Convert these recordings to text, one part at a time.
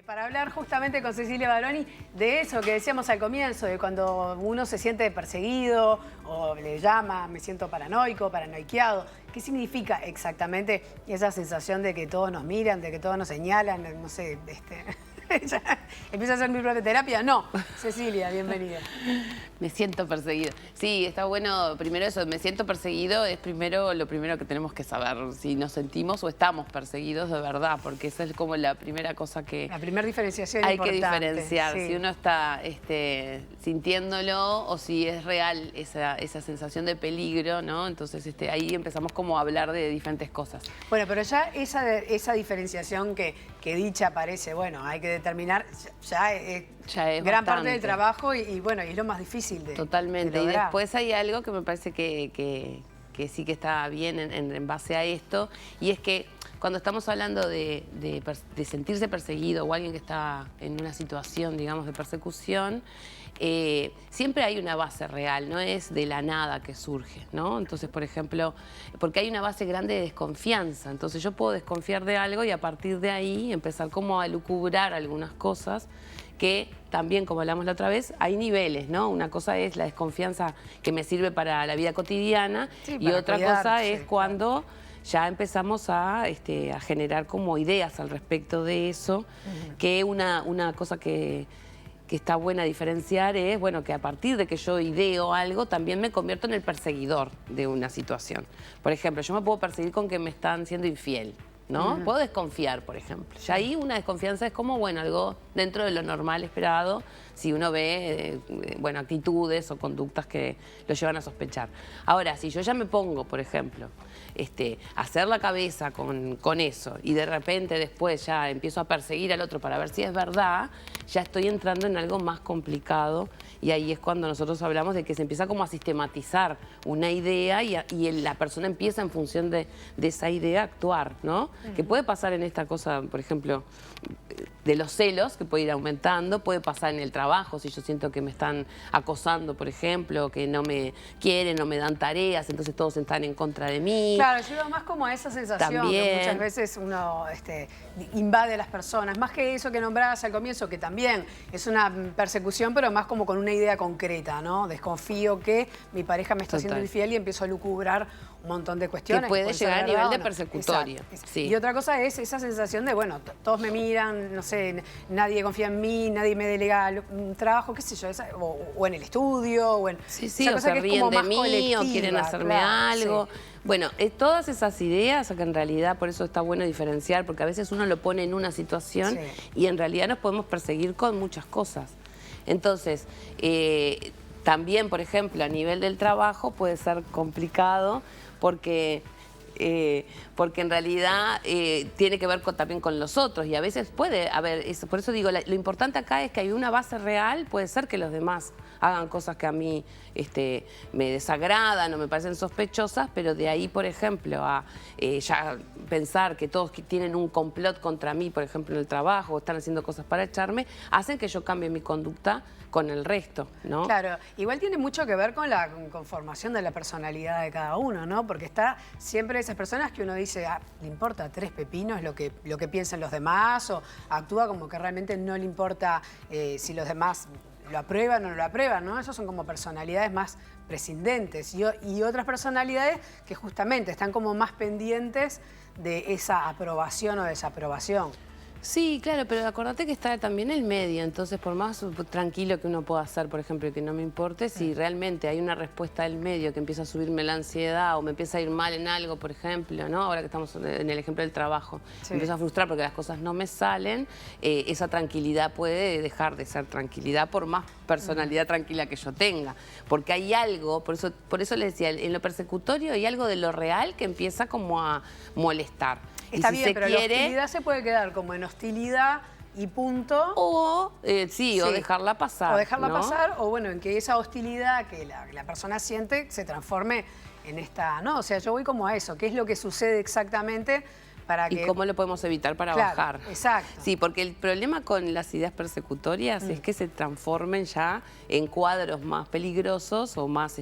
Para hablar justamente con Cecilia Baroni de eso que decíamos al comienzo, de cuando uno se siente perseguido o le llama, me siento paranoico, paranoiqueado. ¿Qué significa exactamente esa sensación de que todos nos miran, de que todos nos señalan? No sé, ¿empieza a hacer mi propia terapia? No. Cecilia, bienvenida. Me siento perseguido. Sí, está bueno. Primero eso, me siento perseguido es lo primero que tenemos que saber. Si nos sentimos o estamos perseguidos de verdad, porque esa es como la primera cosa que... La primera diferenciación hay importante. que diferenciar. Sí. Si uno está sintiéndolo o si es real esa sensación de peligro, ¿no? Entonces ahí empezamos como a hablar de diferentes cosas. Bueno, pero ya esa diferenciación que dicha parece, bueno, hay que determinar, ya es gran parte del trabajo y bueno, y es lo más difícil de Totalmente. de Y lograr. después hay algo que me parece que sí que está bien en base a esto, y es que cuando estamos hablando de sentirse perseguido o alguien que está en una situación, digamos, de persecución, siempre hay una base real, no es de la nada que surge, ¿no? Entonces, por ejemplo, porque hay una base grande de desconfianza, entonces yo puedo desconfiar de algo y a partir de ahí empezar como a lucubrar algunas cosas que también, como hablamos la otra vez, hay niveles, ¿no? Una cosa es la desconfianza que me sirve para la vida cotidiana, sí, y otra cosa es cuando ya empezamos a generar como ideas al respecto de eso, que una cosa que está buena diferenciar es, bueno, que a partir de que yo ideo algo, también me convierto en el perseguidor de una situación. Por ejemplo, yo me puedo perseguir con que me están siendo infiel, ¿no? Puedo desconfiar, por ejemplo. Ya ahí una desconfianza es como, bueno, algo dentro de lo normal esperado, si uno ve, bueno, actitudes o conductas que lo llevan a sospechar. Ahora, si yo ya me pongo, por ejemplo, a hacer la cabeza con eso y de repente después ya empiezo a perseguir al otro para ver si es verdad, ya estoy entrando en algo más complicado y ahí es cuando nosotros hablamos de que se empieza como a sistematizar una idea y la persona empieza en función de esa idea a actuar, ¿no? Que puede pasar en esta cosa, por ejemplo, de los celos, que puede ir aumentando, puede pasar en el trabajo, si yo siento que me están acosando, por ejemplo, que no me quieren, no me dan tareas, entonces todos están en contra de mí. Claro, yo veo más como a esa sensación También, que muchas veces uno invade a las personas, más que eso que nombrabas al comienzo, que también es una persecución, pero más como con una idea concreta, ¿no? Desconfío que mi pareja me está haciendo infiel y empiezo a lucubrar un montón de cuestiones. Que puede llegar a nivel de persecutorio. Sí. Y otra cosa es esa sensación de, bueno, todos me miran, no sé, nadie confía en mí, nadie me delega un trabajo, qué sé yo, o en el estudio, o en... Sí, o se ríen de mí, o quieren hacerme algo. Sí. Bueno, todas esas ideas, que en realidad por eso está bueno diferenciar, porque a veces uno lo pone en una situación y en realidad nos podemos perseguir con muchas cosas. Entonces, también, por ejemplo, a nivel del trabajo puede ser complicado porque en realidad tiene que ver también con los otros y a veces puede haber, por eso digo, lo importante acá es que hay una base real, puede ser que los demás hagan cosas que a mí me desagradan o me parecen sospechosas, pero de ahí, por ejemplo, a ya pensar que todos tienen un complot contra mí, por ejemplo, en el trabajo, o están haciendo cosas para echarme, hacen que yo cambie mi conducta con el resto, ¿no? Claro, igual tiene mucho que ver con la conformación de la personalidad de cada uno, ¿no? Porque está siempre esas personas que uno dice, le importa 3 pepinos lo que piensan los demás, o actúa como que realmente no le importa si los demás lo aprueban o no lo aprueban, ¿no? Esos son como personalidades más prescindentes y otras personalidades que justamente están como más pendientes de esa aprobación o desaprobación. Sí, claro, pero acordate que está también el medio, entonces por más tranquilo que uno pueda hacer, por ejemplo, y que no me importe, si realmente hay una respuesta del medio que empieza a subirme la ansiedad o me empieza a ir mal en algo, por ejemplo, ¿no? Ahora que estamos en el ejemplo del trabajo, me empiezo a frustrar porque las cosas no me salen, esa tranquilidad puede dejar de ser tranquilidad por más personalidad tranquila que yo tenga, porque hay algo, por eso les decía, en lo persecutorio hay algo de lo real que empieza como a molestar. Está bien, pero la hostilidad se puede quedar como en hostilidad y punto. O, o dejarla pasar. O dejarla pasar, o bueno, en que esa hostilidad que la persona siente se transforme en esta... No, o sea, yo voy como a eso, qué es lo que sucede exactamente para ¿Y que... cómo lo podemos evitar para Claro, bajar? exacto. Sí, porque el problema con las ideas persecutorias es que se transformen ya en cuadros más peligrosos o más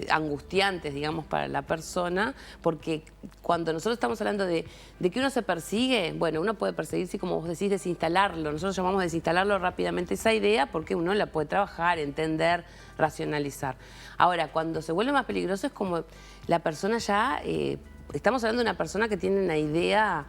angustiantes, digamos, para la persona, porque cuando nosotros estamos hablando de que uno se persigue, bueno, uno puede perseguirse, como vos decís, desinstalarlo. Nosotros llamamos desinstalarlo rápidamente esa idea porque uno la puede trabajar, entender, racionalizar. Ahora, cuando se vuelve más peligroso es como la persona ya... estamos hablando de una persona que tiene una idea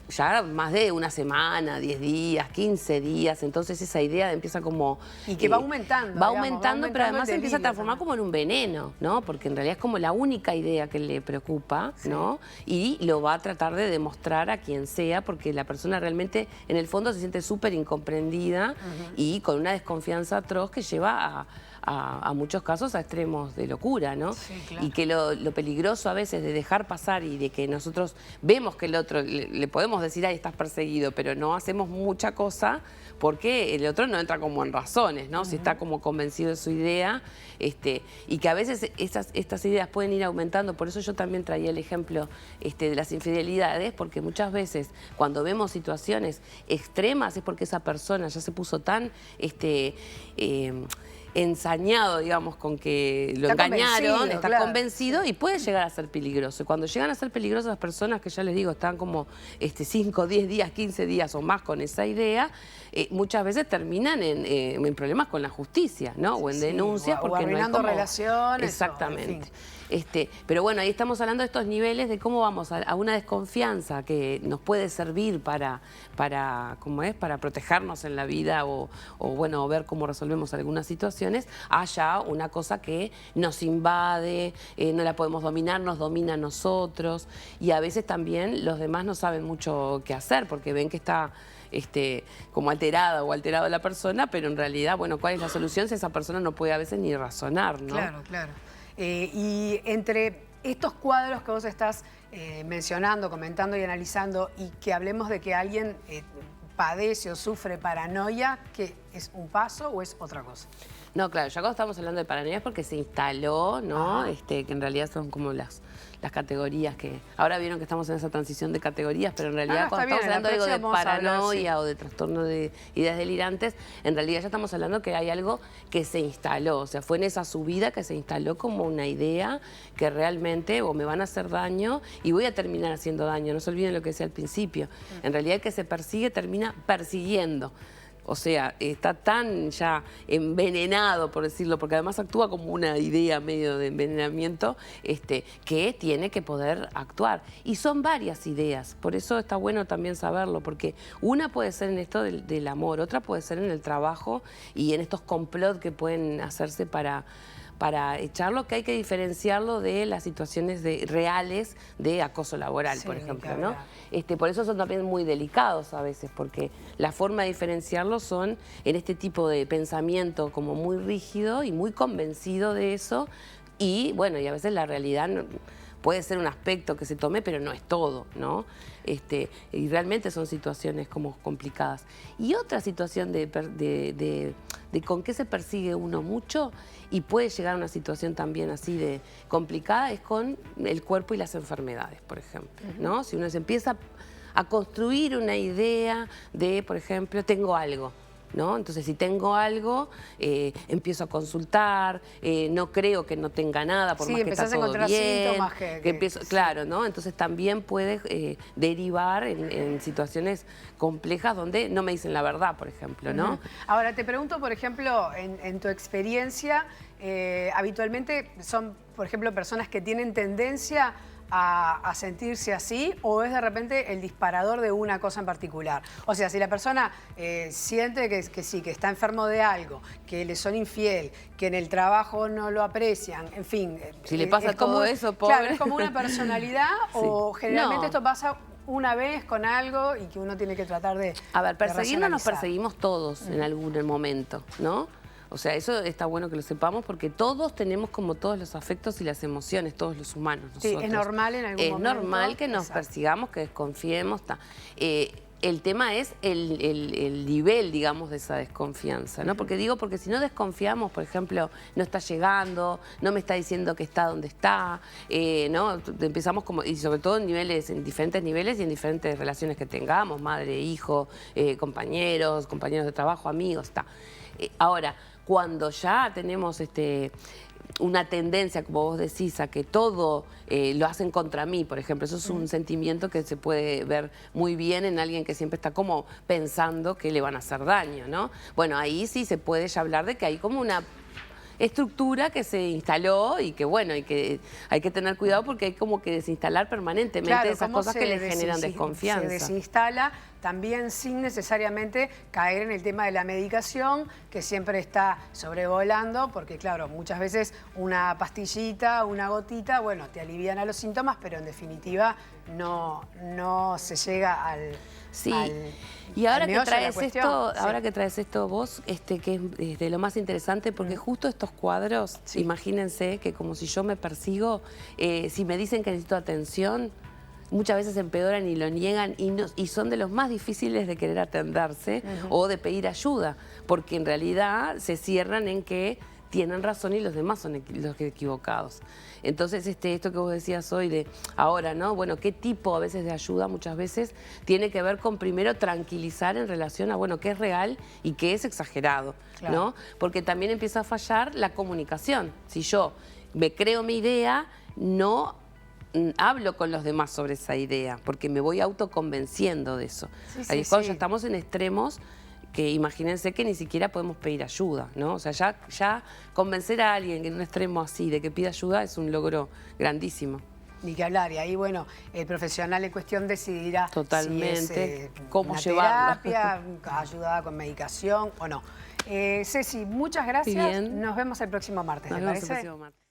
ya más de una semana, 10 días, 15 días, entonces esa idea empieza como... Y que va aumentando. Va digamos, aumentando, pero además se empieza a transformar también. como en un veneno, ¿no? Porque en realidad es como la única idea que le preocupa, ¿no? Y lo va a tratar de demostrar a quien sea, porque la persona realmente en el fondo se siente súper incomprendida y con una desconfianza atroz que lleva a muchos casos a extremos de locura, ¿no? Sí, claro. Y que lo peligroso a veces de dejar pasar y de que nosotros vemos que el otro, le podemos decir, ay, estás perseguido, pero no hacemos mucha cosa porque el otro no entra como en razones, ¿no? Si está como convencido de su idea, y que a veces estas ideas pueden ir aumentando. Por eso yo también traía el ejemplo de las infidelidades, porque muchas veces cuando vemos situaciones extremas es porque esa persona ya se puso tan... ensañado, digamos, con que lo engañaron, está convencido y puede llegar a ser peligroso. Y cuando llegan a ser peligrosas las personas que ya les digo, están como 5, 10 días, 15 días o más con esa idea, muchas veces terminan en problemas con la justicia, ¿no? O en denuncias. O arruinando relaciones. Exactamente. Pero bueno, ahí estamos hablando de estos niveles de cómo vamos a una desconfianza que nos puede servir para protegernos en la vida o bueno, ver cómo resolvemos algunas situaciones, haya una cosa que nos invade, no la podemos dominar, nos domina a nosotros, y a veces también los demás no saben mucho qué hacer porque ven que está como alterada o alterada la persona, pero en realidad, bueno, ¿cuál es la solución si esa persona no puede a veces ni razonar, ¿no? Claro, claro. Y entre estos cuadros que vos estás mencionando, comentando y analizando, y que hablemos de que alguien padece o sufre paranoia, ¿qué es un paso o es otra cosa? No, claro, ya cuando estamos hablando de paranoia es porque se instaló, ¿no? Que en realidad son como las categorías que... Ahora vieron que estamos en esa transición de categorías, pero en realidad cuando estamos hablando de algo de paranoia o de trastorno de ideas delirantes, en realidad ya estamos hablando que hay algo que se instaló. O sea, fue en esa subida que se instaló como una idea que realmente o me van a hacer daño y voy a terminar haciendo daño. No se olviden lo que decía al principio. En realidad el que se persigue termina persiguiendo. O sea, está tan ya envenenado, por decirlo, porque además actúa como una idea medio de envenenamiento, que tiene que poder actuar. Y son varias ideas, por eso está bueno también saberlo, porque una puede ser en esto del amor, otra puede ser en el trabajo y en estos complot que pueden hacerse para echarlo, que hay que diferenciarlo de las situaciones reales de acoso laboral, por ejemplo, ¿no? Por eso son también muy delicados a veces, porque la forma de diferenciarlo son en este tipo de pensamiento como muy rígido y muy convencido de eso, y bueno, y a veces la realidad puede ser un aspecto que se tome, pero no es todo, ¿no? Y realmente son situaciones como complicadas. Y otra situación de con qué se persigue uno mucho y puede llegar a una situación también así de complicada es con el cuerpo y las enfermedades, por ejemplo, ¿no? Si uno se empieza a construir una idea de, por ejemplo, tengo algo, ¿no? Entonces, si tengo algo, empiezo a consultar, no creo que no tenga nada, por más que está todo bien. Empiezo, claro, ¿no? Entonces, también puede derivar en situaciones complejas donde no me dicen la verdad, por ejemplo, ¿no? Ahora, te pregunto, por ejemplo, en tu experiencia, habitualmente son, por ejemplo, personas que tienen tendencia a sentirse así, o es de repente el disparador de una cosa en particular. O sea, si la persona siente que sí, que está enfermo de algo, que le son infiel, que en el trabajo no lo aprecian, en fin. Si le pasa todo eso, pobre. Claro, es como una personalidad o generalmente esto pasa una vez con algo y que uno tiene que tratar de A ver, perseguirnos nos racionalizar. perseguimos todos en algún momento, ¿no? O sea, eso está bueno que lo sepamos porque todos tenemos como todos los afectos y las emociones, todos los humanos. Nosotros. Sí, es normal en algún momento. Es normal que nos persigamos, que desconfiemos. el tema es el nivel, digamos, de esa desconfianza, ¿no? Porque si no desconfiamos, por ejemplo, no está llegando, no me está diciendo que está donde está, ¿no? Empezamos como, y sobre todo en diferentes niveles y en diferentes relaciones que tengamos, madre, hijo, compañeros de trabajo, amigos, está. Ahora, cuando ya tenemos una tendencia, como vos decís, a que todo lo hacen contra mí, por ejemplo. Eso es un sentimiento que se puede ver muy bien en alguien que siempre está como pensando que le van a hacer daño, ¿no? Bueno, ahí sí se puede ya hablar de que hay como una estructura que se instaló y que, bueno, y que hay que tener cuidado porque hay como que desinstalar permanentemente esas cosas que le generan desconfianza. Se desinstala también sin necesariamente caer en el tema de la medicación, que siempre está sobrevolando, porque claro, muchas veces una pastillita, una gotita, bueno, te alivian a los síntomas, pero en definitiva no se llega al... Sí, al, y ahora al que meollo de la traes cuestión. esto, ahora que traes esto vos, que es de lo más interesante, porque justo estos cuadros, imagínense que como si yo me persigo, si me dicen que necesito atención, muchas veces empeoran y lo niegan y son de los más difíciles de querer atenderse o de pedir ayuda, porque en realidad se cierran en que tienen razón y los demás son los equivocados. Entonces, esto que vos decías hoy de ahora, ¿no? Bueno, ¿qué tipo a veces de ayuda muchas veces tiene que ver con primero tranquilizar en relación a, bueno, qué es real y qué es exagerado, claro, ¿no? Porque también empieza a fallar la comunicación. Si yo me creo mi idea, no hablo con los demás sobre esa idea, porque me voy autoconvenciendo de eso. Ahí es cuando ya estamos en extremos que imagínense que ni siquiera podemos pedir ayuda, ¿no? O sea, ya convencer a alguien en un extremo así de que pida ayuda es un logro grandísimo. Ni que hablar, y ahí, bueno, el profesional en cuestión decidirá totalmente si es cómo una llevarlo. terapia, ayudada con medicación o no. Ceci, muchas gracias. Bien. Nos vemos el próximo martes, ¿te parece? Nos vemos el próximo martes.